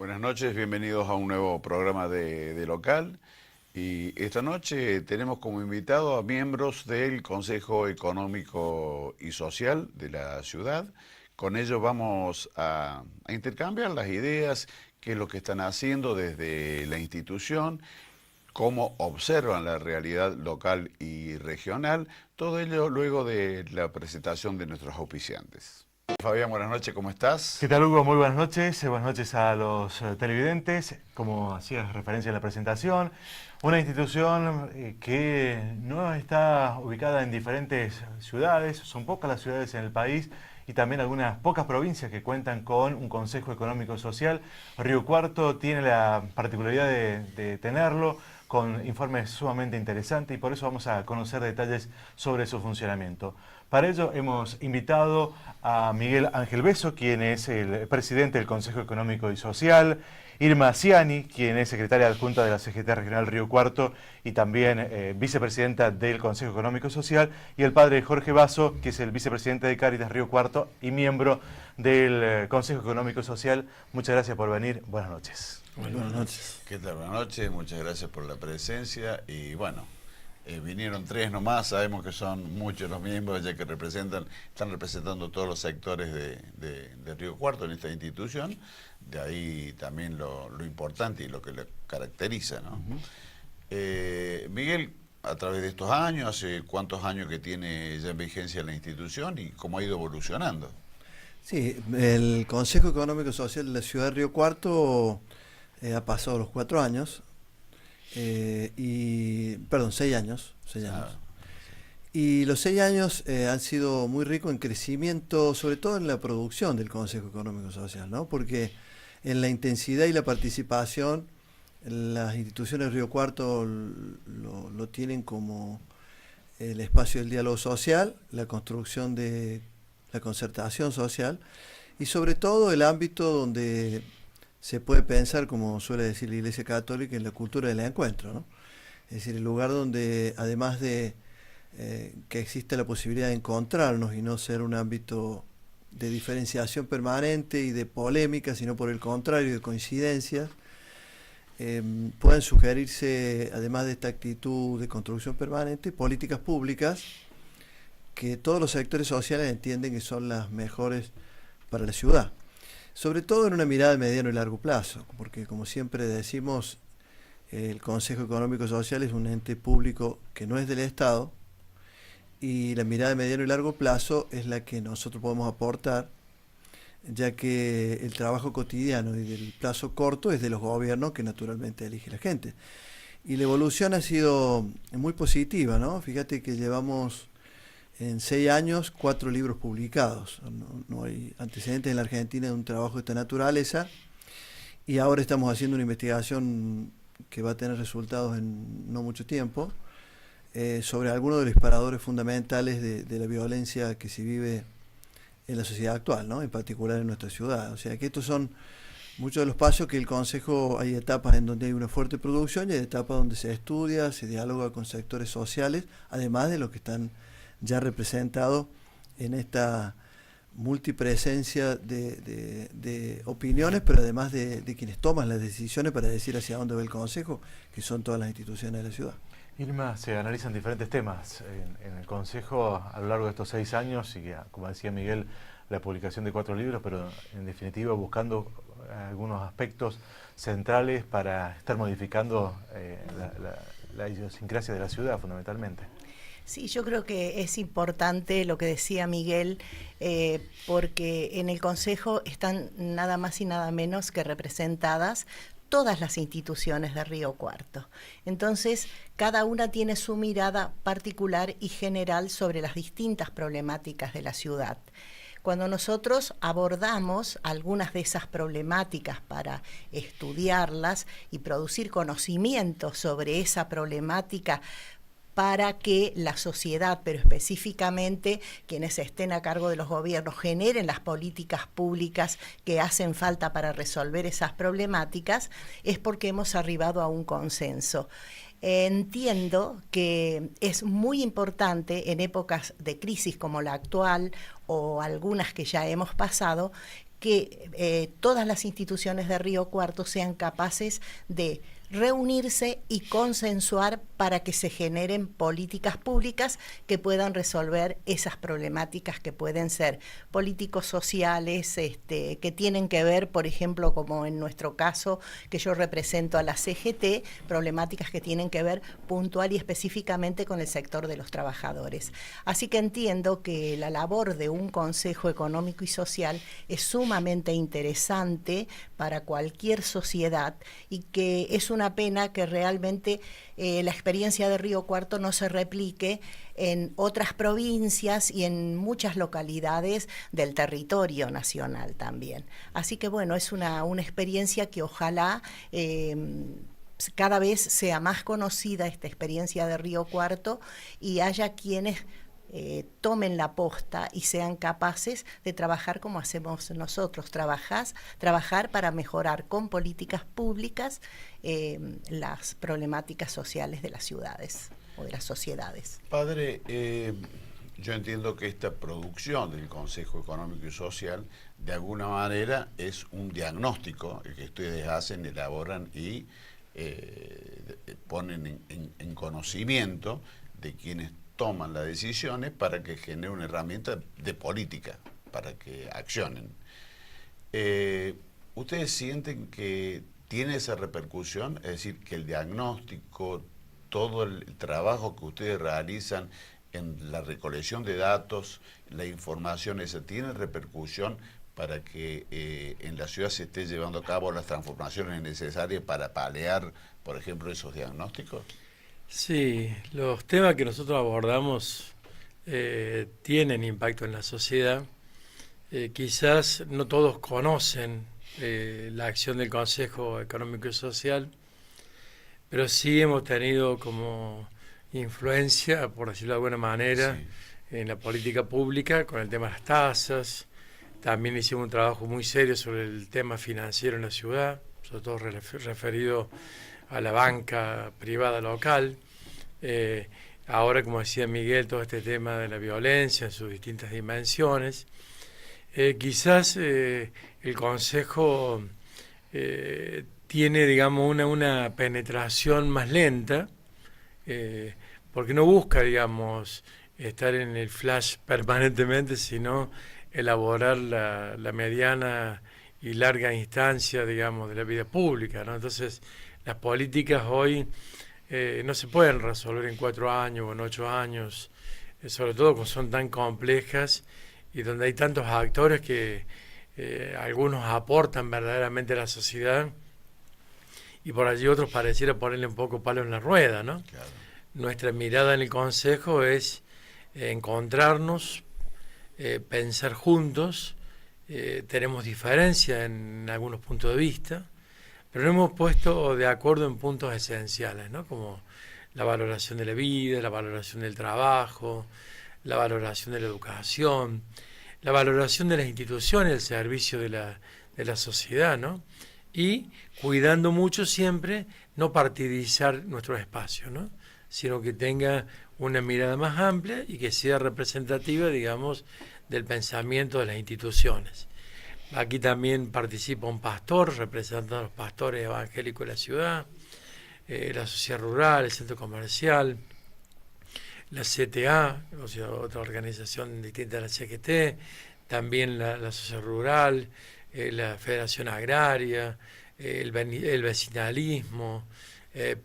Buenas noches, bienvenidos a un nuevo programa de Local. Y esta noche tenemos como invitado a miembros del Consejo Económico y Social de la ciudad. Con ellos vamos a intercambiar las ideas, qué es lo que están haciendo desde la institución, cómo observan la realidad local y regional, todo ello luego de la presentación de nuestros auspiciantes. Fabián, buenas noches, ¿cómo estás? ¿Qué tal, Hugo? Muy buenas noches. Buenas noches a los televidentes. Como hacías referencia en la presentación, una institución que no está ubicada en diferentes ciudades, son pocas las ciudades en el país y también algunas pocas provincias que cuentan con un Consejo Económico Social. Río Cuarto tiene la particularidad de tenerlo, con informes sumamente interesantes, y por eso vamos a conocer detalles sobre su funcionamiento. Para ello hemos invitado a Miguel Ángel Beso, quien es el presidente del Consejo Económico y Social, Irma Ciani, quien es secretaria adjunta de la CGT Regional Río Cuarto y también vicepresidenta del Consejo Económico y Social, y el padre Jorge Basso, que es el vicepresidente de Cáritas Río Cuarto y miembro del Consejo Económico y Social. Muchas gracias por venir. Buenas noches. Buenas noches. ¿Qué tal? Buenas noches, muchas gracias por la presencia. Y bueno, vinieron tres nomás, sabemos que son muchos los miembros ya que están representando todos los sectores de Río Cuarto en esta institución. De ahí también lo importante y lo que le caracteriza, ¿no? Miguel, a través de estos años, ¿hace cuántos años que tiene ya en vigencia la institución y cómo ha ido evolucionando? Sí, el Consejo Económico y Social de la Ciudad de Río Cuarto ha pasado los 4 años, perdón, 6 años. 6 años. Y los 6 años han sido muy ricos en crecimiento, sobre todo en la producción del Consejo Económico y Social, ¿no? Porque en la intensidad y la participación, las instituciones de Río Cuarto lo tienen como el espacio del diálogo social, la construcción de la concertación social y sobre todo el ámbito donde se puede pensar, como suele decir la Iglesia Católica, en la cultura del encuentro, ¿no? Es decir, el lugar donde, además de que existe la posibilidad de encontrarnos y no ser un ámbito de diferenciación permanente y de polémica, sino por el contrario, de coincidencias, pueden sugerirse, además de esta actitud de construcción permanente, políticas públicas que todos los sectores sociales entienden que son las mejores para la ciudad. Sobre todo en una mirada de mediano y largo plazo, porque como siempre decimos, el Consejo Económico y Social es un ente público que no es del Estado, y la mirada de mediano y largo plazo es la que nosotros podemos aportar, ya que el trabajo cotidiano y del plazo corto es de los gobiernos que naturalmente elige la gente. Y la evolución ha sido muy positiva, ¿no? Fíjate que llevamos en 6 años 4 libros publicados. No hay antecedentes en la Argentina de un trabajo de esta naturaleza, y ahora estamos haciendo una investigación que va a tener resultados en no mucho tiempo, sobre algunos de los disparadores fundamentales de la violencia que se vive en la sociedad actual, ¿no? En particular en nuestra ciudad. O sea que estos son muchos de los pasos que el Consejo, hay etapas en donde hay una fuerte producción y hay etapas donde se estudia, se dialoga con sectores sociales, además de los que están ya representados en esta multipresencia de opiniones, pero además de quienes toman las decisiones para decir hacia dónde va el Consejo, que son todas las instituciones de la ciudad. Irma, se analizan diferentes temas en el Consejo a lo largo de estos 6 años y, como decía Miguel, la publicación de 4 libros, pero en definitiva buscando algunos aspectos centrales para estar modificando la idiosincrasia de la ciudad fundamentalmente. Sí, yo creo que es importante lo que decía Miguel, porque en el Consejo están nada más y nada menos que representadas todas las instituciones de Río Cuarto. Entonces, cada una tiene su mirada particular y general sobre las distintas problemáticas de la ciudad. Cuando nosotros abordamos algunas de esas problemáticas para estudiarlas y producir conocimiento sobre esa problemática, para que la sociedad, pero específicamente quienes estén a cargo de los gobiernos, generen las políticas públicas que hacen falta para resolver esas problemáticas, es porque hemos arribado a un consenso. Entiendo que es muy importante en épocas de crisis como la actual o algunas que ya hemos pasado, que todas las instituciones de Río Cuarto sean capaces de reunirse y consensuar para que se generen políticas públicas que puedan resolver esas problemáticas que pueden ser políticos sociales, que tienen que ver, por ejemplo, como en nuestro caso, que yo represento a la CGT, problemáticas que tienen que ver puntual y específicamente con el sector de los trabajadores. Así que entiendo que la labor de un Consejo Económico y Social es sumamente interesante para cualquier sociedad y que es una pena que realmente la experiencia de Río Cuarto no se replique en otras provincias y en muchas localidades del territorio nacional también. Así que bueno, es una experiencia que ojalá cada vez sea más conocida, esta experiencia de Río Cuarto, y haya quienes tomen la posta y sean capaces de trabajar como hacemos nosotros, trabajar para mejorar con políticas públicas las problemáticas sociales de las ciudades o de las sociedades. Padre, yo entiendo que esta producción del Consejo Económico y Social de alguna manera es un diagnóstico el que ustedes hacen, elaboran y ponen en conocimiento de quienes toman las decisiones para que genere una herramienta de política, para que accionen. ¿Ustedes sienten que tiene esa repercusión? Es decir, que el diagnóstico, todo el trabajo que ustedes realizan en la recolección de datos, la información esa, ¿tiene repercusión para que en la ciudad se esté llevando a cabo las transformaciones necesarias para paliar, por ejemplo, esos diagnósticos? Sí, los temas que nosotros abordamos tienen impacto en la sociedad. Quizás no todos conocen la acción del Consejo Económico y Social, pero sí hemos tenido como influencia, por decirlo de alguna manera, sí, en la política pública con el tema de las tasas. También hicimos un trabajo muy serio sobre el tema financiero en la ciudad, sobre todo referido a la banca privada local. Ahora, como decía Miguel, todo este tema de la violencia en sus distintas dimensiones. Quizás el Consejo tiene, digamos, una penetración más lenta, porque no busca, digamos, estar en el flash permanentemente, sino elaborar la mediana y larga instancia, digamos, de la vida pública, ¿no? Entonces, las políticas hoy no se pueden resolver en 4 años o en 8 años, sobre todo cuando son tan complejas y donde hay tantos actores que algunos aportan verdaderamente a la sociedad y por allí otros pareciera ponerle un poco palo en la rueda, ¿no? Claro. Nuestra mirada en el Consejo es encontrarnos, pensar juntos, tenemos diferencias en algunos puntos de vista, pero nos hemos puesto de acuerdo en puntos esenciales, ¿no? Como la valoración de la vida, la valoración del trabajo, la valoración de la educación, la valoración de las instituciones, el servicio de la sociedad, ¿no? Y cuidando mucho siempre no partidizar nuestro espacio, ¿no? Sino que tenga una mirada más amplia y que sea representativa, digamos, del pensamiento de las instituciones. Aquí también participa un pastor, representando a los pastores evangélicos de la ciudad, la sociedad rural, el centro comercial, la CTA, o sea, otra organización distinta a la CGT, también la sociedad rural, la Federación Agraria, el vecinalismo,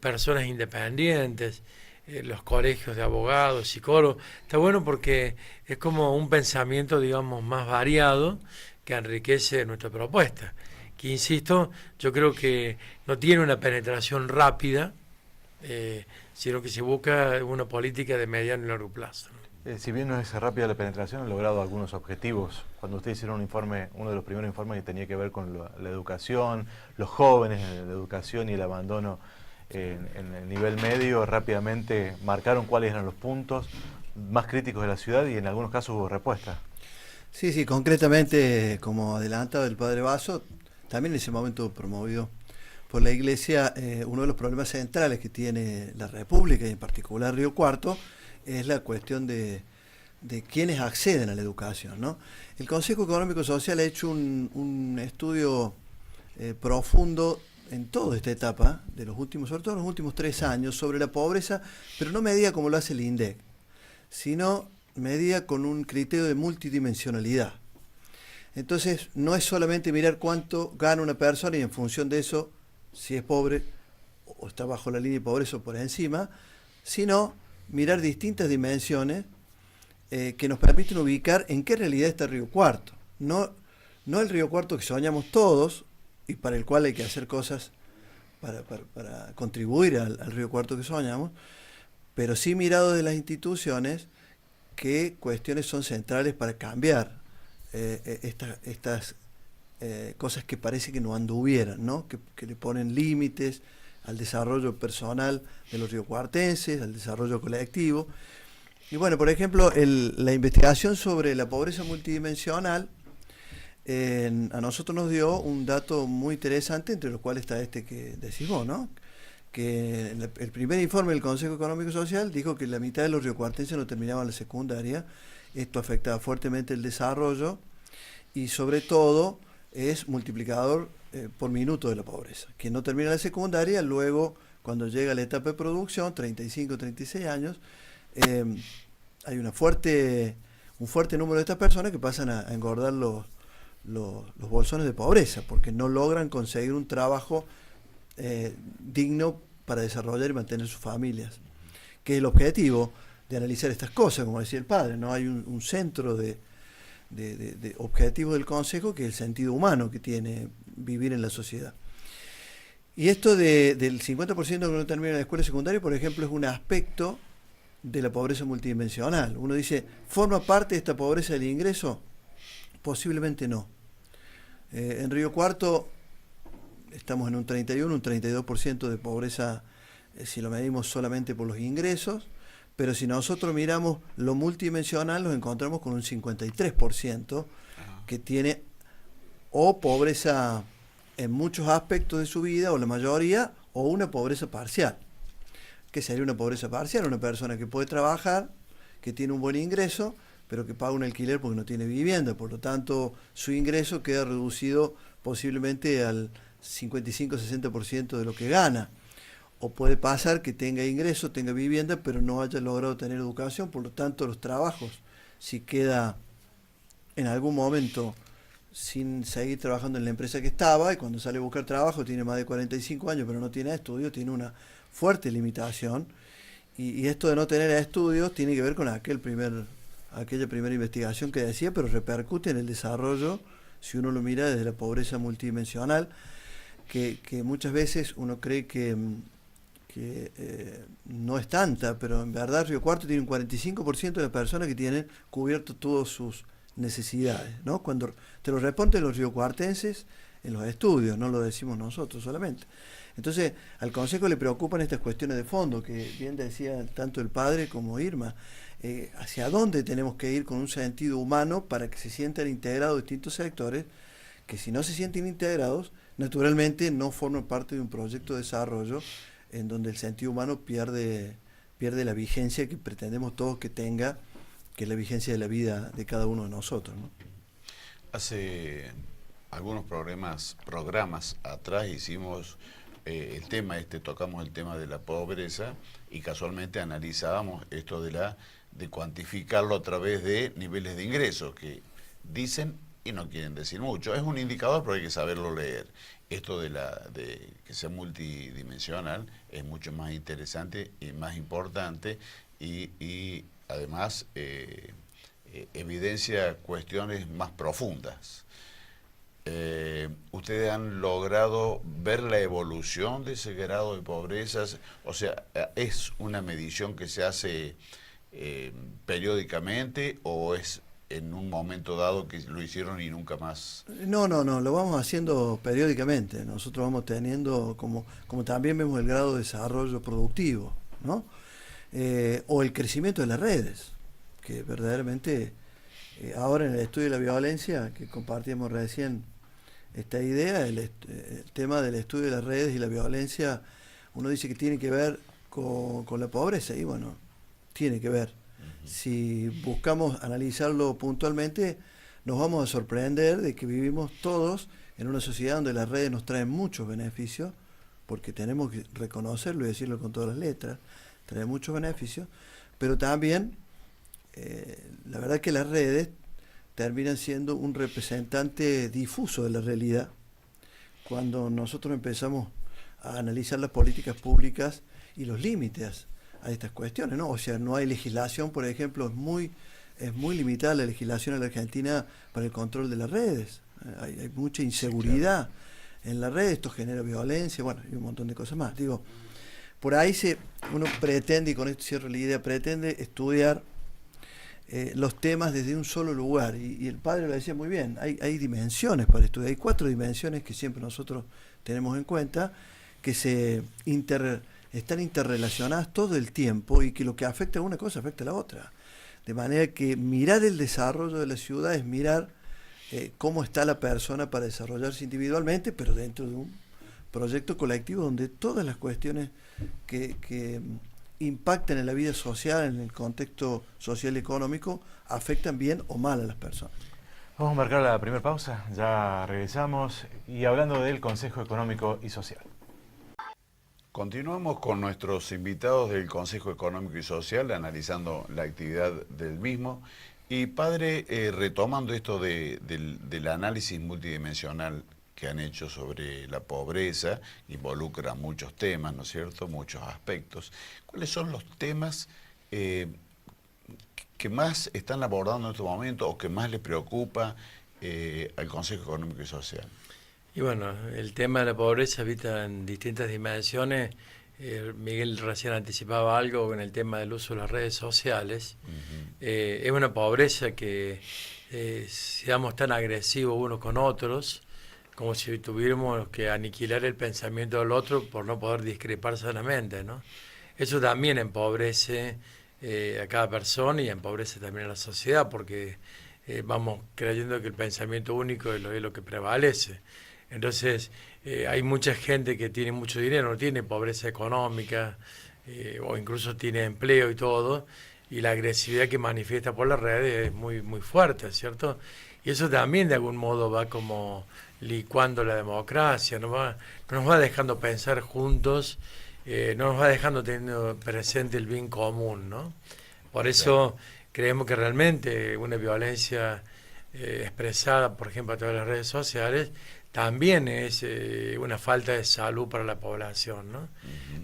personas independientes, los colegios de abogados, psicólogos. Está bueno porque es como un pensamiento, digamos, más variado que enriquece nuestra propuesta. Que, insisto, yo creo que no tiene una penetración rápida, sino que se busca una política de mediano y largo plazo, ¿no? Si bien no es rápida la penetración, han logrado algunos objetivos. Cuando ustedes hicieron un informe, uno de los primeros informes que tenía que ver con la educación, los jóvenes, la educación y el abandono en el nivel medio, rápidamente marcaron cuáles eran los puntos más críticos de la ciudad y en algunos casos hubo respuesta. Sí, concretamente, como adelantado el Padre Basso, también en ese momento promovido por la Iglesia, uno de los problemas centrales que tiene la República y en particular Río Cuarto es la cuestión de de quienes acceden a la educación, ¿no? El Consejo Económico Social ha hecho un estudio profundo en toda esta etapa, de los últimos, sobre todo los últimos 3 años, sobre la pobreza, pero no medida como lo hace el INDEC, sino medida con un criterio de multidimensionalidad. Entonces, no es solamente mirar cuánto gana una persona y en función de eso, si es pobre o está bajo la línea de pobreza o por encima, sino mirar distintas dimensiones que nos permiten ubicar en qué realidad está Río Cuarto. No el Río Cuarto que soñamos todos y para el cual hay que hacer cosas para contribuir al Río Cuarto que soñamos, pero sí mirado de las instituciones qué cuestiones son centrales para cambiar estas cosas que parece que no anduvieran, ¿no? Que le ponen límites al desarrollo personal de los riocuartenses, al desarrollo colectivo. Y bueno, por ejemplo, la investigación sobre la pobreza multidimensional a nosotros nos dio un dato muy interesante, entre los cuales está este que decís vos, ¿no? Que el primer informe del Consejo Económico y Social dijo que la mitad de los riocuartenses no terminaban la secundaria. Esto afectaba fuertemente el desarrollo y sobre todo es multiplicador por minuto de la pobreza. Quien no termina la secundaria, luego cuando llega a la etapa de producción, 35, 36 años, hay un fuerte número de estas personas que pasan a engordar los bolsones de pobreza, porque no logran conseguir un trabajo digno para desarrollar y mantener sus familias, que es el objetivo de analizar estas cosas, como decía el padre, ¿no? Hay un centro de objetivos del Consejo, que es el sentido humano que tiene vivir en la sociedad. Y esto del 50% que no termina la escuela secundaria, por ejemplo, es un aspecto de la pobreza multidimensional. Uno dice, ¿forma parte de esta pobreza del ingreso? Posiblemente no. En Río Cuarto estamos en un 31, un 32% de pobreza si lo medimos solamente por los ingresos, pero si nosotros miramos lo multidimensional nos encontramos con un 53% que tiene o pobreza en muchos aspectos de su vida, o la mayoría, o una pobreza parcial. ¿Qué sería una pobreza parcial? Una persona que puede trabajar, que tiene un buen ingreso, pero que paga un alquiler porque no tiene vivienda, por lo tanto su ingreso queda reducido posiblemente al 55-60% de lo que gana. O puede pasar que tenga ingreso, tenga vivienda, pero no haya logrado tener educación, por lo tanto los trabajos, si queda en algún momento sin seguir trabajando en la empresa que estaba, y cuando sale a buscar trabajo tiene más de 45 años pero no tiene estudios, tiene una fuerte limitación, y esto de no tener estudios tiene que ver con aquella primera investigación que decía, pero repercute en el desarrollo, si uno lo mira desde la pobreza multidimensional, que muchas veces uno cree que no es tanta, pero en verdad Río Cuarto tiene un 45% de las personas que tienen cubierto todas sus necesidades, ¿no? Cuando te lo responden los riocuartenses en los estudios, no lo decimos nosotros solamente. Entonces, al Consejo le preocupan estas cuestiones de fondo, que bien decía tanto el padre como Irma, hacia dónde tenemos que ir con un sentido humano para que se sientan integrados distintos sectores, que si no se sienten integrados, naturalmente no forman parte de un proyecto de desarrollo en donde el sentido humano pierde la vigencia que pretendemos todos que tenga, que es la vigencia de la vida de cada uno de nosotros, ¿no? Hace algunos programas atrás hicimos tocamos el tema de la pobreza y casualmente analizábamos esto de cuantificarlo a través de niveles de ingresos, que dicen y no quieren decir mucho. Es un indicador, pero hay que saberlo leer. Esto de que sea multidimensional es mucho más interesante y más importante y además evidencia cuestiones más profundas. ¿Ustedes han logrado ver la evolución de ese grado de pobreza? O sea, ¿es una medición que se hace periódicamente o es en un momento dado que lo hicieron y nunca más? No, lo vamos haciendo periódicamente. Nosotros vamos teniendo, como también vemos el grado de desarrollo productivo, ¿no? O el crecimiento de las redes, que verdaderamente ahora en el estudio de la violencia, que compartíamos recién esta idea, el tema del estudio de las redes y la violencia, uno dice que tiene que ver con la pobreza, y bueno, tiene que ver. Si buscamos analizarlo puntualmente, nos vamos a sorprender de que vivimos todos en una sociedad donde las redes nos traen muchos beneficios, porque tenemos que reconocerlo y decirlo con todas las letras, traen muchos beneficios, pero también la verdad que las redes terminan siendo un representante difuso de la realidad. Cuando nosotros empezamos a analizar las políticas públicas y los límites a estas cuestiones, ¿no? O sea, no hay legislación, por ejemplo, es muy limitada la legislación en la Argentina para el control de las redes. Hay mucha inseguridad en las redes, esto genera violencia, bueno, y un montón de cosas más. Digo, por ahí uno pretende, y con esto cierro la idea, pretende estudiar los temas desde un solo lugar, y el padre lo decía muy bien, hay dimensiones para estudiar, hay 4 dimensiones que siempre nosotros tenemos en cuenta, que están interrelacionadas todo el tiempo, y que lo que afecta a una cosa afecta a la otra. De manera que mirar el desarrollo de la ciudad es mirar cómo está la persona para desarrollarse individualmente, pero dentro de un proyecto colectivo donde todas las cuestiones que impactan en la vida social, en el contexto social y económico, afectan bien o mal a las personas. Vamos a marcar la primera pausa, ya regresamos, y hablando del Consejo Económico y Social. Continuamos con nuestros invitados del Consejo Económico y Social, analizando la actividad del mismo. Y padre, retomando esto del análisis multidimensional que han hecho sobre la pobreza, involucra muchos temas, ¿no es cierto?, muchos aspectos. ¿Cuáles son los temas que más están abordando en este momento o que más les preocupa al Consejo Económico y Social? Y bueno, el tema de la pobreza vista en distintas dimensiones. Miguel recién anticipaba algo con el tema del uso de las redes sociales. Es una pobreza que seamos tan agresivos unos con otros, como si tuviéramos que aniquilar el pensamiento del otro por no poder discrepar sanamente, ¿no? Eso también empobrece a cada persona y empobrece también a la sociedad, porque vamos creyendo que el pensamiento único es lo que prevalece. Entonces, hay mucha gente que tiene mucho dinero, no tiene pobreza económica, o incluso tiene empleo y todo, y la agresividad que manifiesta por las redes es muy, muy fuerte, ¿cierto? Y eso también de algún modo va como licuando la democracia, no nos va dejando pensar juntos, no nos va dejando teniendo presente el bien común, ¿no? Por eso creemos que realmente una violencia expresada, por ejemplo, a través de las redes sociales, también es una falta de salud para la población, ¿no?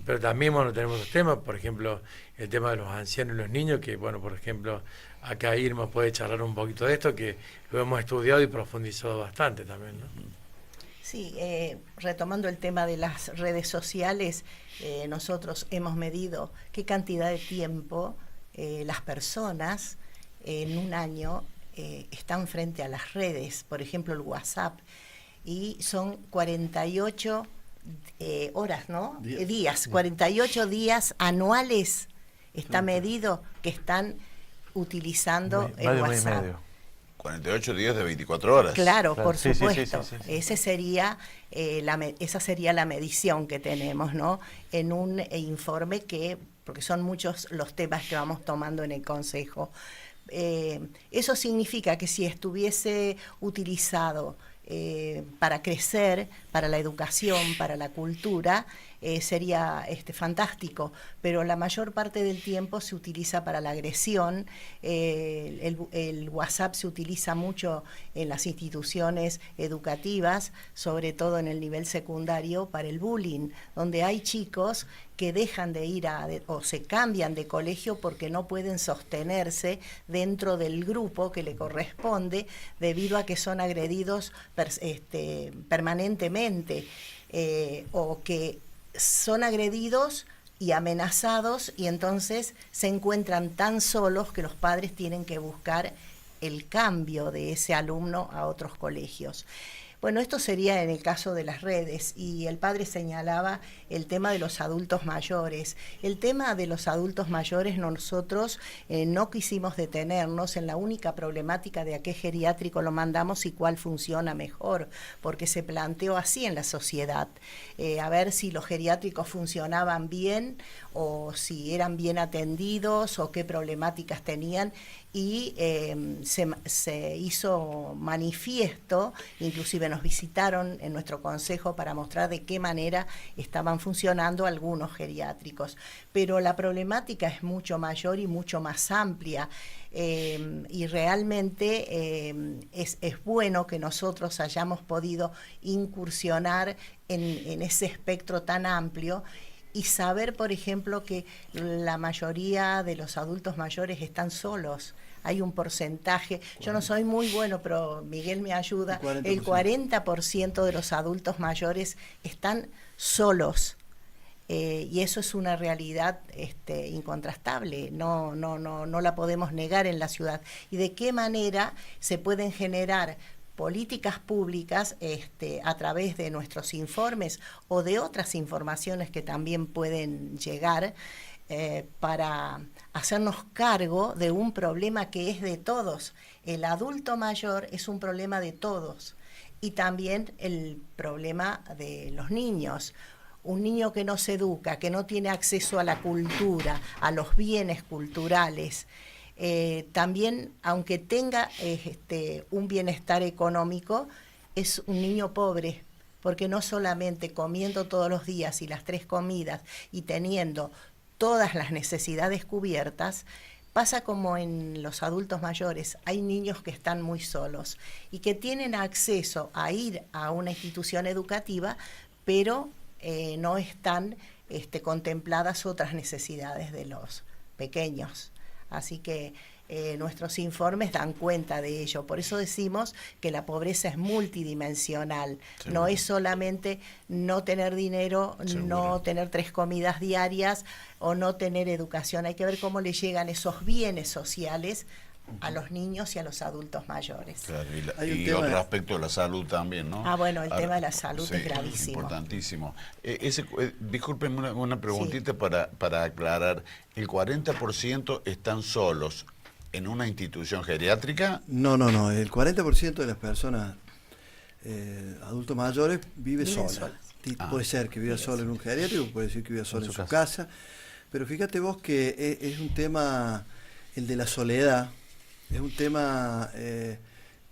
Pero también, bueno, tenemos otros temas, por ejemplo, el tema de los ancianos y los niños, que, bueno, por ejemplo, acá Irma puede charlar un poquito de esto, que lo hemos estudiado y profundizado bastante también, ¿no? Sí, retomando el tema de las redes sociales, nosotros hemos medido qué cantidad de tiempo las personas en un año están frente a las redes, por ejemplo el WhatsApp, y son 48 horas, ¿no? Días, 48 días anuales está medido que están utilizando el WhatsApp. 48 días de 24 horas. Claro, por Sí, supuesto. sí. Esa sería la medición que tenemos, ¿no? En un informe porque son muchos los temas que vamos tomando en el Consejo. Eso significa que si estuviese utilizado para crecer, para la educación, para la cultura, sería fantástico, pero la mayor parte del tiempo se utiliza para la agresión. El WhatsApp se utiliza mucho en las instituciones educativas, sobre todo en el nivel secundario, para el bullying, donde hay chicos que dejan de ir o se cambian de colegio porque no pueden sostenerse dentro del grupo que le corresponde, debido a que son agredidos permanentemente, o que son agredidos y amenazados, y entonces se encuentran tan solos que los padres tienen que buscar el cambio de ese alumno a otros colegios. Bueno, esto sería en el caso de las redes, y el padre señalaba el tema de los adultos mayores. El tema de los adultos mayores nosotros no quisimos detenernos en la única problemática de a qué geriátrico lo mandamos y cuál funciona mejor, porque se planteó así en la sociedad, a ver si los geriátricos funcionaban bien o si eran bien atendidos o qué problemáticas tenían, y se hizo manifiesto, inclusive nos visitaron en nuestro consejo para mostrar de qué manera estaban funcionando algunos geriátricos. Pero la problemática es mucho mayor y mucho más amplia, y realmente es bueno que nosotros hayamos podido incursionar en ese espectro tan amplio y saber, por ejemplo, que la mayoría de los adultos mayores están solos. Hay un porcentaje, yo no soy muy bueno, pero Miguel me ayuda, el 40% de los adultos mayores están solos. Y eso es una realidad incontrastable, no la podemos negar en la ciudad. ¿Y de qué manera se pueden generar políticas públicas a través de nuestros informes o de otras informaciones que también pueden llegar para hacernos cargo de un problema que es de todos? El adulto mayor es un problema de todos, y también el problema de los niños. Un niño que no se educa, que no tiene acceso a la cultura, a los bienes culturales, también, aunque tenga un bienestar económico, es un niño pobre, porque no solamente comiendo todos los días y las 3 comidas y teniendo todas las necesidades cubiertas, pasa como en los adultos mayores. Hay niños que están muy solos y que tienen acceso a ir a una institución educativa, pero no están contempladas otras necesidades de los pequeños. Así que nuestros informes dan cuenta de ello. Por eso decimos que la pobreza es multidimensional. Seguro. No es solamente no tener dinero, seguro, no tener 3 comidas diarias o no tener educación. Hay que ver cómo le llegan esos bienes sociales a los niños y a los adultos mayores. Claro, y otro aspecto de la salud también, ¿no? Bueno, el tema de la salud es gravísimo. Importantísimo. Discúlpenme una preguntita para aclarar. ¿El 40% están solos en una institución geriátrica? No. El 40% de las personas adultos mayores viven solas. Puede ser que viva solo en un geriátrico, puede ser que viva solo en su casa. Pero fíjate vos que es un tema, el de la soledad, es un tema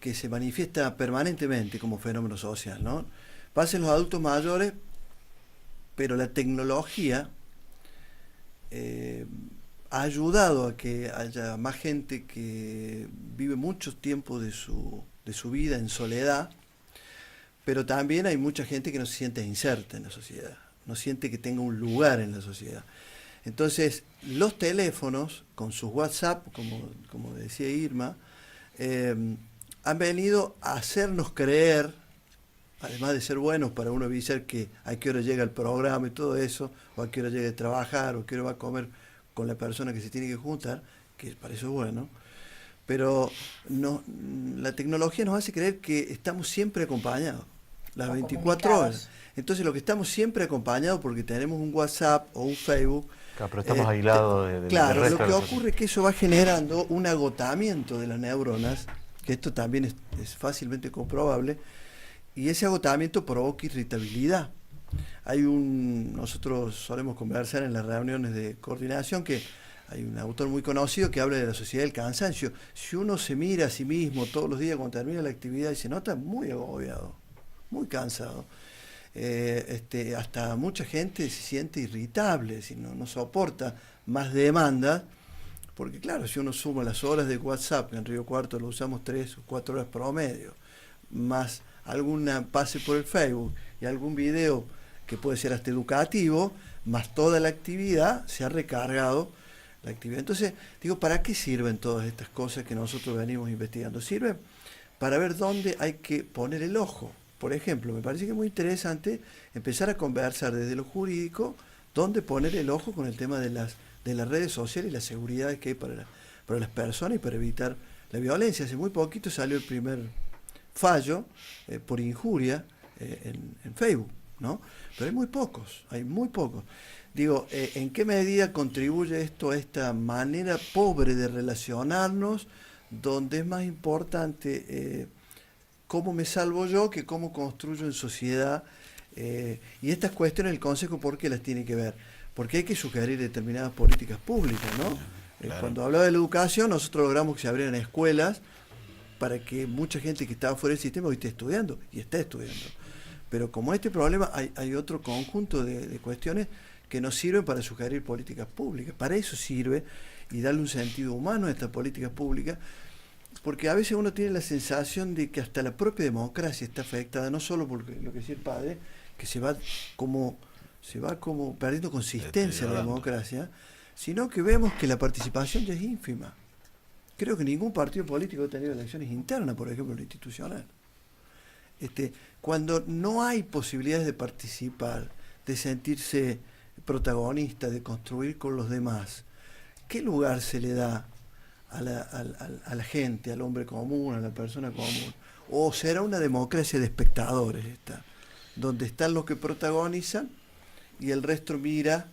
que se manifiesta permanentemente como fenómeno social, ¿no? Pasa en los adultos mayores, pero la tecnología ha ayudado a que haya más gente que vive mucho tiempo de su vida en soledad, pero también hay mucha gente que no se siente inserta en la sociedad, no siente que tenga un lugar en la sociedad. Entonces, los teléfonos, con sus WhatsApp, como decía Irma, han venido a hacernos creer, además de ser buenos para uno avisar que a qué hora llega el programa y todo eso, o a qué hora llega a trabajar, o a qué hora va a comer con la persona que se tiene que juntar, que para eso es bueno, pero la tecnología nos hace creer que estamos siempre acompañados, las 24 horas. Entonces, lo que estamos siempre acompañados porque tenemos un WhatsApp o un Facebook. Claro, pero estamos aislados del Claro, resto. lo que ocurre es que eso va generando un agotamiento de las neuronas, que esto también es fácilmente comprobable, y ese agotamiento provoca irritabilidad. Nosotros solemos conversar en las reuniones de coordinación que hay un autor muy conocido que habla de la sociedad del cansancio. Si uno se mira a sí mismo todos los días cuando termina la actividad y se nota muy agobiado, muy cansado. Hasta mucha gente se siente irritable, si no soporta más demanda, porque claro, si uno suma las horas de WhatsApp, que en Río Cuarto lo usamos 3 o 4 horas promedio, más alguna pase por el Facebook y algún video que puede ser hasta educativo, más toda la actividad, se ha recargado la actividad. Entonces, digo, ¿para qué sirven todas estas cosas que nosotros venimos investigando? Sirven para ver dónde hay que poner el ojo. Por ejemplo, me parece que es muy interesante empezar a conversar desde lo jurídico, dónde poner el ojo con el tema de las redes sociales y las seguridades que hay para las personas y para evitar la violencia. Hace muy poquito salió el primer fallo por injuria en Facebook, ¿no? Pero hay muy pocos, hay muy pocos. Digo, ¿en qué medida contribuye esto a esta manera pobre de relacionarnos, donde es más importante cómo me salvo yo que cómo construyo en sociedad? Y estas cuestiones el Consejo, ¿por qué las tiene que ver? Porque hay que sugerir determinadas políticas públicas, ¿no? Claro. Cuando hablaba de la educación, nosotros logramos que se abrieran escuelas para que mucha gente que estaba fuera del sistema hoy esté estudiando, y está estudiando. Pero como este problema, hay otro conjunto de cuestiones que nos sirven para sugerir políticas públicas. Para eso sirve, y darle un sentido humano a estas políticas públicas, porque a veces uno tiene la sensación de que hasta la propia democracia está afectada, no solo por lo que decía el padre, que se va como perdiendo consistencia la democracia, sino que vemos que la participación ya es ínfima. Creo que ningún partido político ha tenido elecciones internas, por ejemplo, en lo institucional. Cuando no hay posibilidades de participar, de sentirse protagonista, de construir con los demás, ¿qué lugar se le da a la gente, al hombre común, a la persona común? ¿O será una democracia de espectadores esta, donde están los que protagonizan y el resto mira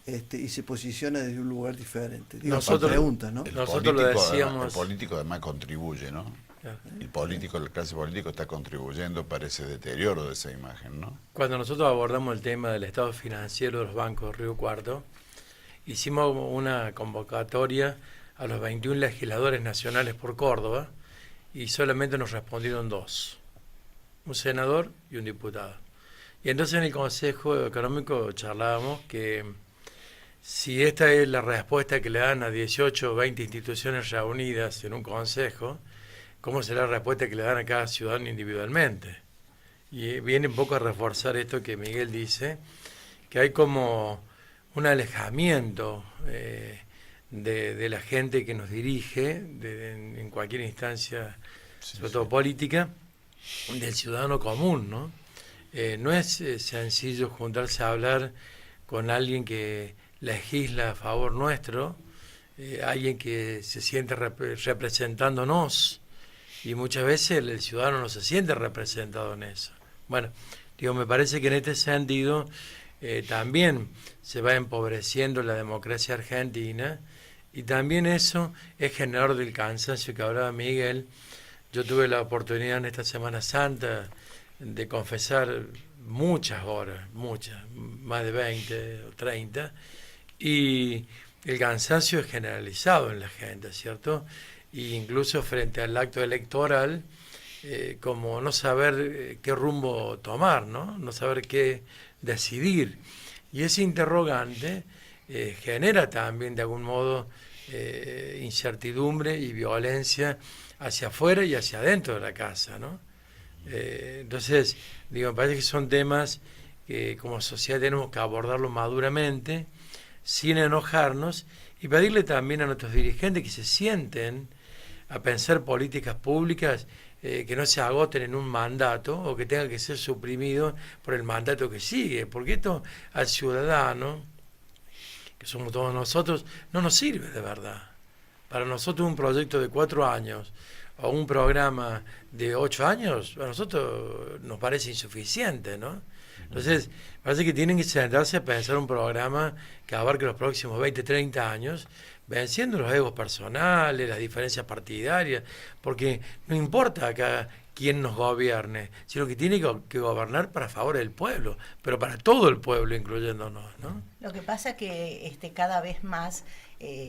y se posiciona desde un lugar diferente? Digo, Nosotros- preguntas, ¿no? Nosotros lo decíamos- El político además contribuye, ¿no? Claro. El político, la clase política está contribuyendo para ese deterioro de esa imagen, ¿no? Cuando nosotros abordamos el tema del estado financiero de los bancos Río Cuarto, hicimos una convocatoria a los 21 legisladores nacionales por Córdoba y solamente nos respondieron 2, un senador y un diputado. Y entonces en el Consejo Económico charlábamos que si esta es la respuesta que le dan a 18 o 20 instituciones reunidas en un consejo, ¿cómo será la respuesta que le dan a cada ciudadano individualmente? Y viene un poco a reforzar esto que Miguel dice, que hay como un alejamiento de la gente que nos dirige en cualquier instancia, sobre todo política, del ciudadano común, ¿no? No es sencillo juntarse a hablar con alguien que legisla a favor nuestro, alguien que se siente representándonos, y muchas veces el ciudadano no se siente representado en eso. Bueno, digo, me parece que en este sentido también se va empobreciendo la democracia argentina, y también eso es generador del cansancio que hablaba Miguel. Yo tuve la oportunidad en esta Semana Santa de confesar muchas horas, más de 20 o 30, y el cansancio es generalizado en la gente, ¿cierto? E incluso frente al acto electoral, como no saber qué rumbo tomar, ¿no? No saber qué decidir. Y ese interrogante genera también de algún modo incertidumbre y violencia hacia afuera y hacia adentro de la casa, ¿no? Entonces, digo, me parece que son temas que como sociedad tenemos que abordarlo maduramente, sin enojarnos, y pedirle también a nuestros dirigentes que se sienten a pensar políticas públicas que no se agoten en un mandato o que tengan que ser suprimidos por el mandato que sigue, porque esto al ciudadano, que somos todos nosotros, no nos sirve de verdad. Para nosotros un proyecto de 4 años o un programa de 8 años, a nosotros nos parece insuficiente, ¿no? Entonces, parece que tienen que sentarse a pensar un programa que abarque los próximos 20, 30 años, venciendo los egos personales, las diferencias partidarias, porque no importa acá quién nos gobierne, sino que tiene que gobernar para favor del pueblo, pero para todo el pueblo, incluyéndonos, ¿no? Lo que pasa es que cada vez más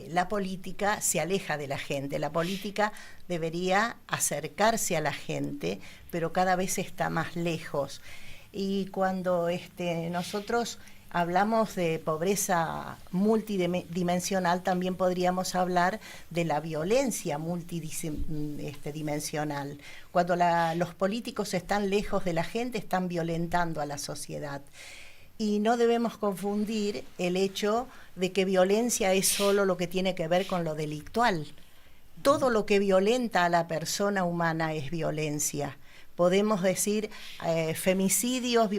la política se aleja de la gente. La política debería acercarse a la gente, pero cada vez está más lejos. Y cuando nosotros hablamos de pobreza multidimensional, también podríamos hablar de la violencia multidimensional. Cuando los políticos están lejos de la gente, están violentando a la sociedad. Y no debemos confundir el hecho de que violencia es solo lo que tiene que ver con lo delictual. Todo lo que violenta a la persona humana es violencia, Podemos decir femicidios,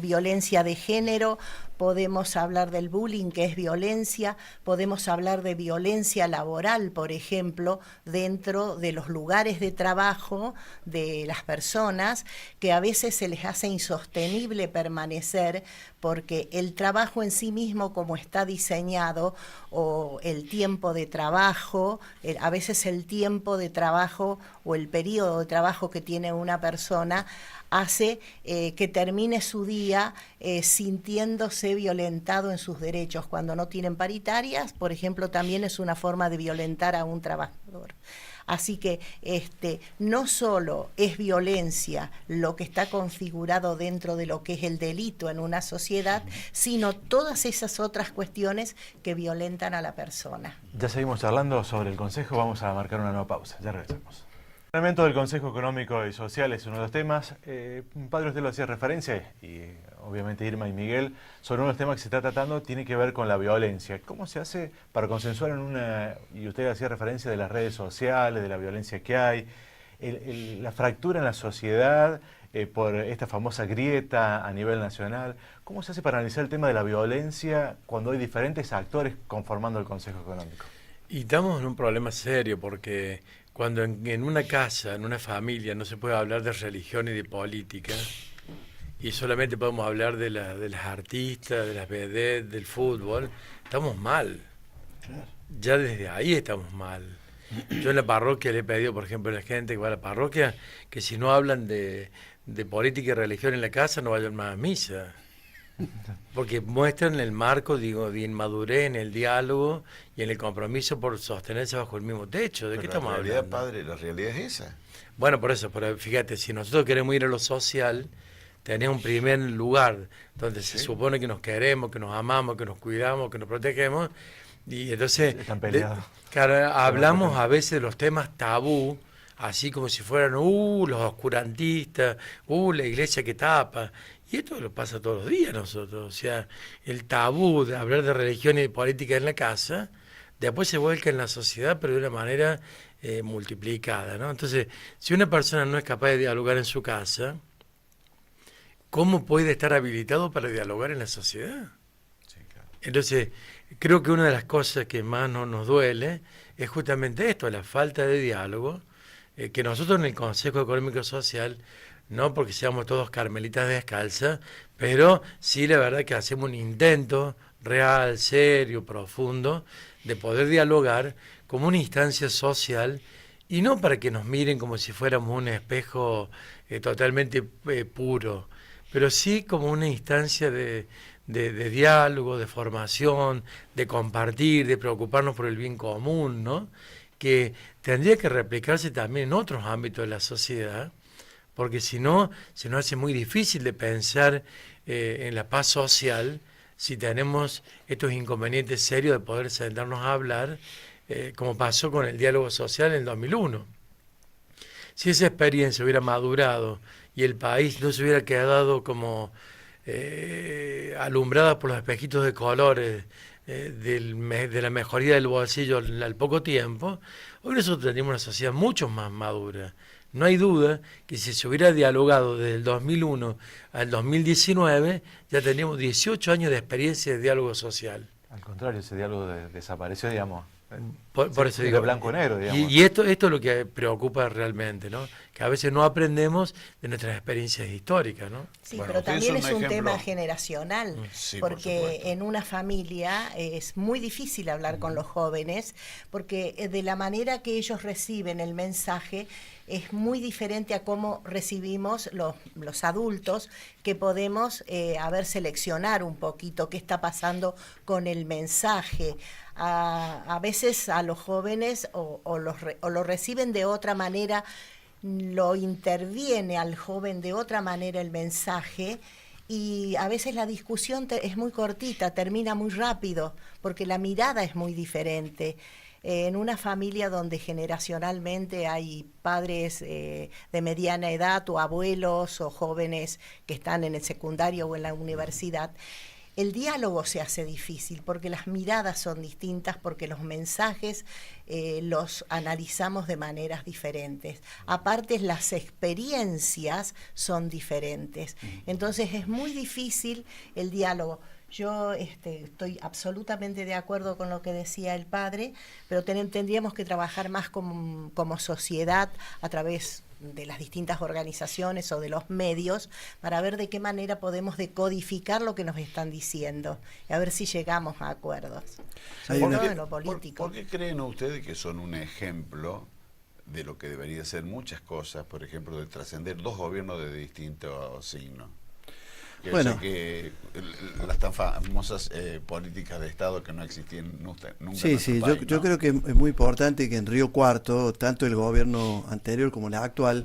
violencia de género, podemos hablar del bullying, que es violencia, podemos hablar de violencia laboral, por ejemplo, dentro de los lugares de trabajo de las personas, que a veces se les hace insostenible permanecer porque el trabajo en sí mismo, como está diseñado, o el tiempo de trabajo, a veces el tiempo de trabajo o el periodo de trabajo que tiene una persona hace que termine su día sintiéndose violentado en sus derechos. Cuando no tienen paritarias, por ejemplo, también es una forma de violentar a un trabajador. Así que no solo es violencia lo que está configurado dentro de lo que es el delito en una sociedad, sino todas esas otras cuestiones que violentan a la persona. Ya seguimos charlando sobre el Consejo, vamos a marcar una nueva pausa, ya regresamos. El elemento del Consejo Económico y Social es uno de los temas. Padre, usted lo hacía referencia, y obviamente Irma y Miguel, sobre uno de los temas que se está tratando, tiene que ver con la violencia. ¿Cómo se hace para consensuar en una, y usted hacía referencia de las redes sociales, de la violencia que hay, la fractura en la sociedad por esta famosa grieta a nivel nacional? ¿Cómo se hace para analizar el tema de la violencia cuando hay diferentes actores conformando el Consejo Económico? Y estamos en un problema serio porque cuando en una casa, en una familia, no se puede hablar de religión y de política, y solamente podemos hablar de las artistas, de las vedettes, del fútbol, estamos mal. Ya desde ahí estamos mal. Yo en la parroquia le he pedido, por ejemplo, a la gente que va a la parroquia, que si no hablan de política y religión en la casa, no vayan más a misa. Porque muestran el marco, digo, de inmadurez en el diálogo y en el compromiso por sostenerse bajo el mismo techo. ¿De qué estamos hablando? Padre, la realidad es esa. Bueno, por eso, pero fíjate, si nosotros queremos ir a lo social, tenemos un primer lugar donde se supone que nos queremos, que nos amamos, que nos cuidamos, que nos protegemos, y entonces Están peleados. Claro, hablamos a veces de los temas tabú, así como si fueran, los oscurantistas, la iglesia que tapa. Y esto lo pasa todos los días nosotros. O sea, el tabú de hablar de religión y de política en la casa, después se vuelca en la sociedad, pero de una manera multiplicada, ¿no? Entonces, si una persona no es capaz de dialogar en su casa, ¿cómo puede estar habilitado para dialogar en la sociedad? Sí, claro. Entonces, creo que una de las cosas que más nos duele es justamente esto, la falta de diálogo, que nosotros en el Consejo Económico y Social, no porque seamos todos carmelitas descalzas, pero sí la verdad que hacemos un intento real, serio, profundo, de poder dialogar como una instancia social, y no para que nos miren como si fuéramos un espejo totalmente puro, pero sí como una instancia de diálogo, de formación, de compartir, de preocuparnos por el bien común, ¿no? Que tendría que replicarse también en otros ámbitos de la sociedad, porque si no, se nos hace muy difícil de pensar en la paz social si tenemos estos inconvenientes serios de poder sentarnos a hablar, como pasó con el diálogo social en el 2001. Si esa experiencia hubiera madurado y el país no se hubiera quedado como alumbrada por los espejitos de colores de la mejoría del bolsillo al poco tiempo, hoy nosotros tendríamos una sociedad mucho más madura. No hay duda que si se hubiera dialogado desde el 2001 al 2019, ya tendríamos 18 años de experiencia de diálogo social. Al contrario, ese diálogo desapareció, digamos. Por eso digo, de blanco y negro, digamos. Y esto es lo que preocupa realmente, ¿no? Que a veces no aprendemos de nuestras experiencias históricas, ¿no? Sí, Bueno, pero también es un ejemplo. tema generacional, Sí, por porque supuesto. en una familia es muy difícil hablar con los jóvenes, porque de la manera que ellos reciben el mensaje es muy diferente a cómo recibimos los adultos, que podemos seleccionar un poquito qué está pasando con el mensaje. A veces a los jóvenes o lo reciben de otra manera, lo interviene al joven de otra manera el mensaje, y a veces la discusión es muy cortita, termina muy rápido, porque la mirada es muy diferente. En una familia donde generacionalmente hay padres de mediana edad o abuelos o jóvenes que están en el secundario o en la universidad, el diálogo se hace difícil porque las miradas son distintas, porque los mensajes los analizamos de maneras diferentes. Aparte, las experiencias son diferentes. Entonces es muy difícil el diálogo. Yo estoy absolutamente de acuerdo con lo que decía el padre, pero tendríamos que trabajar más como sociedad a través de las distintas organizaciones o de los medios para ver de qué manera podemos decodificar lo que nos están diciendo y a ver si llegamos a acuerdos, sobre todo en lo político. ¿Por qué creen ustedes que son un ejemplo de lo que debería ser muchas cosas, por ejemplo, de trascender dos gobiernos de distintos signos? Bueno, que las tan famosas políticas de Estado que no existían nunca en sí, nuestro sí, país, yo creo que es muy importante que en Río Cuarto, tanto el gobierno anterior como el actual,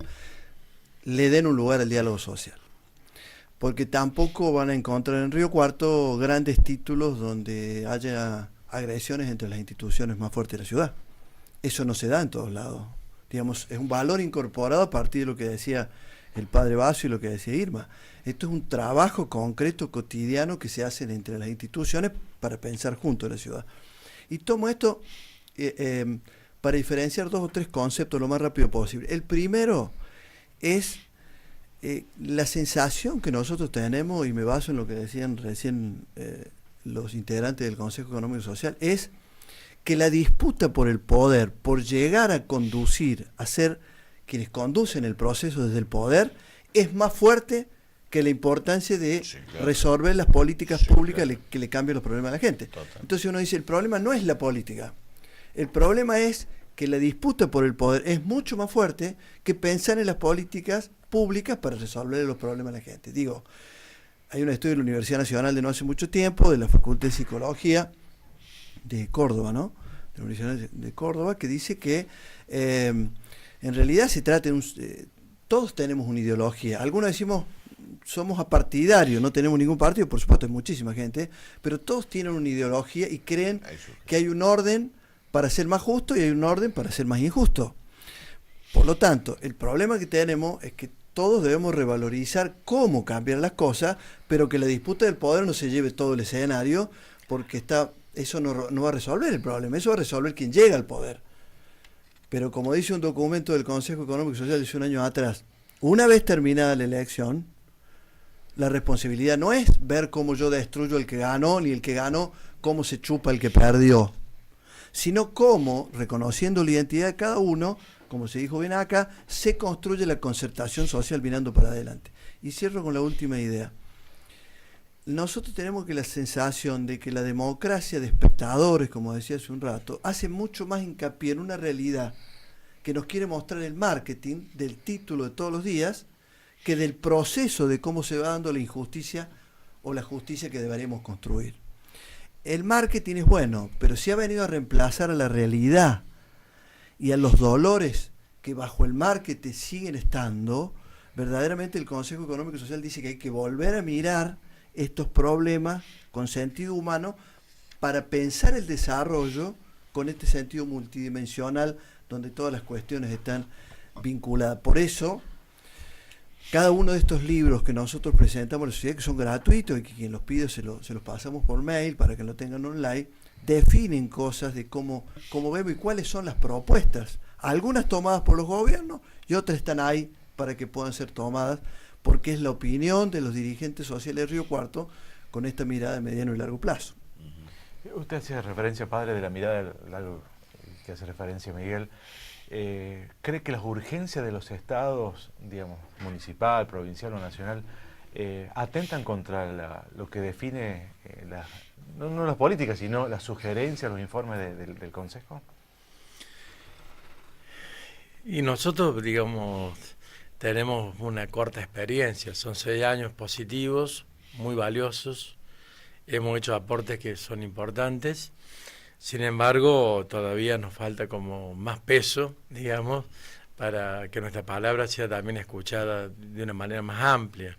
le den un lugar al diálogo social. Porque tampoco van a encontrar en Río Cuarto grandes títulos donde haya agresiones entre las instituciones más fuertes de la ciudad. Eso no se da en todos lados. Digamos, es un valor incorporado a partir de lo que decía el padre Basso y lo que decía Irma. Esto es un trabajo concreto, cotidiano, que se hace entre las instituciones para pensar juntos la ciudad. Y tomo esto para diferenciar dos o tres conceptos lo más rápido posible. El primero es la sensación que nosotros tenemos, y me baso en lo que decían recién los integrantes del Consejo Económico y Social, es que la disputa por el poder, por llegar a conducir, a ser quienes conducen el proceso desde el poder, es más fuerte que la importancia de resolver las políticas públicas que le cambien los problemas a la gente. Entonces uno dice, el problema no es la política, el problema es que la disputa por el poder es mucho más fuerte que pensar en las políticas públicas para resolver los problemas a la gente. Digo, hay un estudio de la Universidad Nacional de no hace mucho tiempo, de la Facultad de Psicología de Córdoba, ¿no? De la Universidad de Córdoba, que dice que en realidad se trata de todos tenemos una ideología. Algunos decimos somos apartidarios, no tenemos ningún partido, por supuesto hay muchísima gente, pero todos tienen una ideología y creen que hay un orden para ser más justo y hay un orden para ser más injusto. Por lo tanto, el problema que tenemos es que todos debemos revalorizar cómo cambiar las cosas, pero que la disputa del poder no se lleve todo el escenario, porque eso no va a resolver el problema, eso va a resolver quien llega al poder. Pero como dice un documento del Consejo Económico y Social de hace un año atrás, una vez terminada la elección, la responsabilidad no es ver cómo yo destruyo al que ganó, ni el que ganó cómo se chupa el que perdió, sino cómo, reconociendo la identidad de cada uno, como se dijo bien acá, se construye la concertación social mirando para adelante. Y cierro con la última idea. Nosotros tenemos que la sensación de que la democracia de espectadores, como decía hace un rato, hace mucho más hincapié en una realidad que nos quiere mostrar el marketing del título de todos los días, que del proceso de cómo se va dando la injusticia o la justicia que deberíamos construir. El marketing es bueno, pero si ha venido a reemplazar a la realidad y a los dolores que bajo el marketing siguen estando, verdaderamente el Consejo Económico y Social dice que hay que volver a mirar estos problemas con sentido humano para pensar el desarrollo con este sentido multidimensional donde todas las cuestiones están vinculadas. Por eso, cada uno de estos libros que nosotros presentamos a la sociedad, que son gratuitos y que quien los pide se los pasamos por mail para que lo tengan online, definen cosas de cómo vemos y cuáles son las propuestas. Algunas tomadas por los gobiernos y otras están ahí para que puedan ser tomadas, porque es la opinión de los dirigentes sociales de Río Cuarto con esta mirada de mediano y largo plazo. Usted hacía referencia, padre, de la mirada largo que hace referencia Miguel. ¿Cree que las urgencias de los estados, digamos, municipal, provincial o nacional, atentan contra lo que define, no las políticas, sino las sugerencias, los informes del Consejo? Y nosotros, digamos, tenemos una corta experiencia, son 6 años positivos, muy valiosos, hemos hecho aportes que son importantes. Sin embargo, todavía nos falta como más peso, digamos, para que nuestra palabra sea también escuchada de una manera más amplia.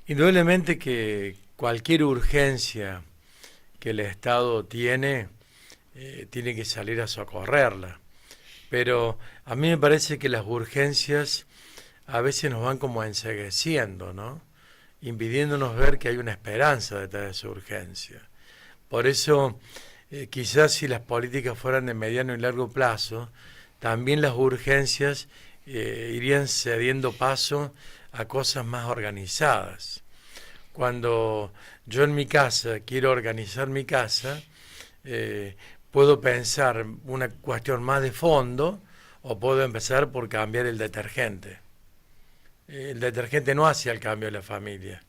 Indudablemente que cualquier urgencia que el Estado tiene que salir a socorrerla. Pero a mí me parece que las urgencias a veces nos van como encegueciendo, ¿no? impidiéndonos ver que hay una esperanza detrás de esa urgencia. Por eso, quizás si las políticas fueran de mediano y largo plazo, también las urgencias irían cediendo paso a cosas más organizadas. Cuando yo en mi casa quiero organizar mi casa, puedo pensar una cuestión más de fondo o puedo empezar por cambiar el detergente. El detergente no hace el cambio de la familia.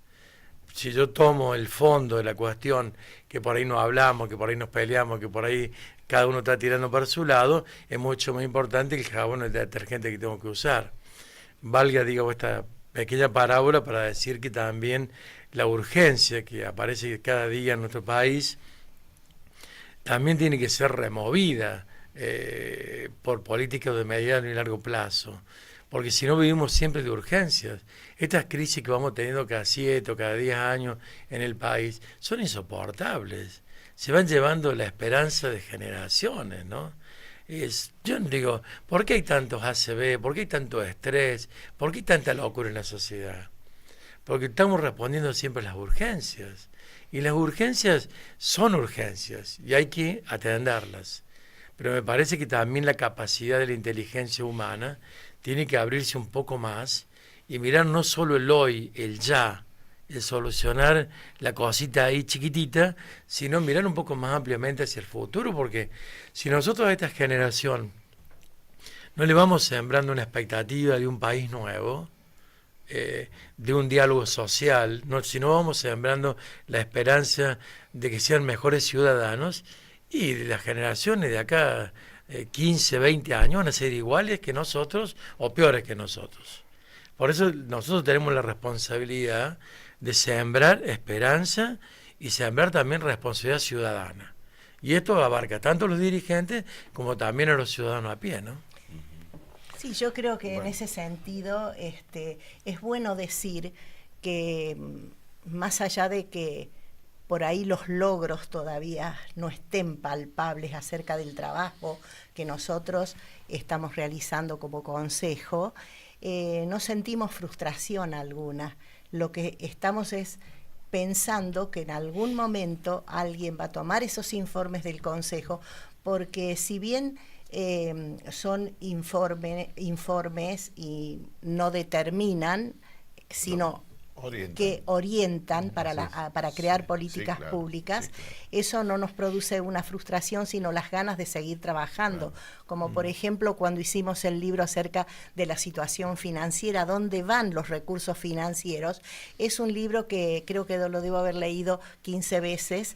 Si yo tomo el fondo de la cuestión, que por ahí no hablamos, que por ahí nos peleamos, que por ahí cada uno está tirando para su lado, es mucho más importante el jabón o el detergente que tengo que usar. Valga, digo, esta pequeña parábola para decir que también la urgencia que aparece cada día en nuestro país también tiene que ser removida por políticas de mediano y largo plazo, porque si no vivimos siempre de urgencias. Estas crisis que vamos teniendo cada 7 o cada 10 años en el país son insoportables, se van llevando la esperanza de generaciones, ¿no? Yo digo, ¿por qué hay tantos ACV? ¿Por qué hay tanto estrés? ¿Por qué hay tanta locura en la sociedad? Porque estamos respondiendo siempre a las urgencias. Y las urgencias son urgencias y hay que atenderlas. Pero me parece que también la capacidad de la inteligencia humana tiene que abrirse un poco más y mirar no solo el hoy, el ya, el solucionar la cosita ahí chiquitita, sino mirar un poco más ampliamente hacia el futuro, porque si nosotros a esta generación no le vamos sembrando una expectativa de un país nuevo, de un diálogo social, si no vamos sembrando la esperanza de que sean mejores ciudadanos, y las generaciones de acá 15, 20 años van a ser iguales que nosotros o peores que nosotros. Por eso nosotros tenemos la responsabilidad de sembrar esperanza y sembrar también responsabilidad ciudadana. Y esto abarca tanto a los dirigentes como también a los ciudadanos a pie, ¿no? Sí, yo creo que en ese sentido es bueno decir que más allá de que por ahí los logros todavía no estén palpables acerca del trabajo que nosotros estamos realizando como consejo, no sentimos frustración alguna. Lo que estamos es pensando que en algún momento alguien va a tomar esos informes del consejo, porque si bien son informes y no determinan, sino que orientan para crear políticas públicas. Eso no nos produce una frustración, sino las ganas de seguir trabajando. Como por ejemplo cuando hicimos el libro acerca de la situación financiera, dónde van los recursos financieros. Es un libro que creo que lo debo haber leído 15 veces,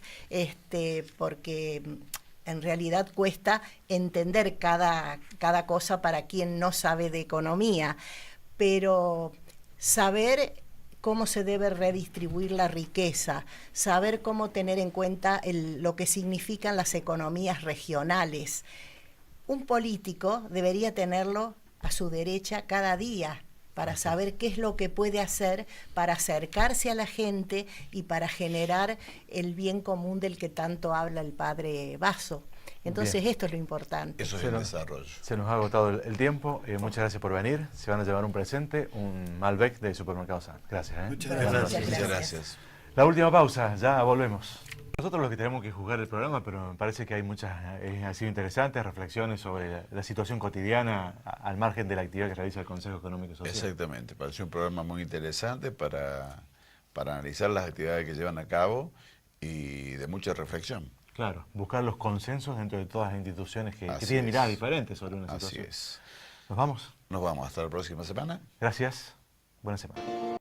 porque en realidad cuesta entender cada cosa para quien no sabe de economía, pero saber cómo se debe redistribuir la riqueza, saber cómo tener en cuenta lo que significan las economías regionales. Un político debería tenerlo a su derecha cada día para saber qué es lo que puede hacer para acercarse a la gente y para generar el bien común del que tanto habla el padre Basso. Entonces esto es lo importante. Eso es el desarrollo. Se nos ha agotado el tiempo. Muchas gracias por venir. Se van a llevar un presente, un Malbec de Supermercado San. Gracias. Muchas gracias. La última pausa, ya volvemos. Nosotros los que tenemos que juzgar el programa, pero me parece que hay ha sido interesantes reflexiones sobre la situación cotidiana al margen de la actividad que realiza el Consejo Económico y Social. Exactamente, pareció un programa muy interesante para analizar las actividades que llevan a cabo y de mucha reflexión. Claro, buscar los consensos dentro de todas las instituciones que tienen miradas diferentes sobre una situación. Así es. ¿Nos vamos? Nos vamos hasta la próxima semana. Gracias. Buena semana.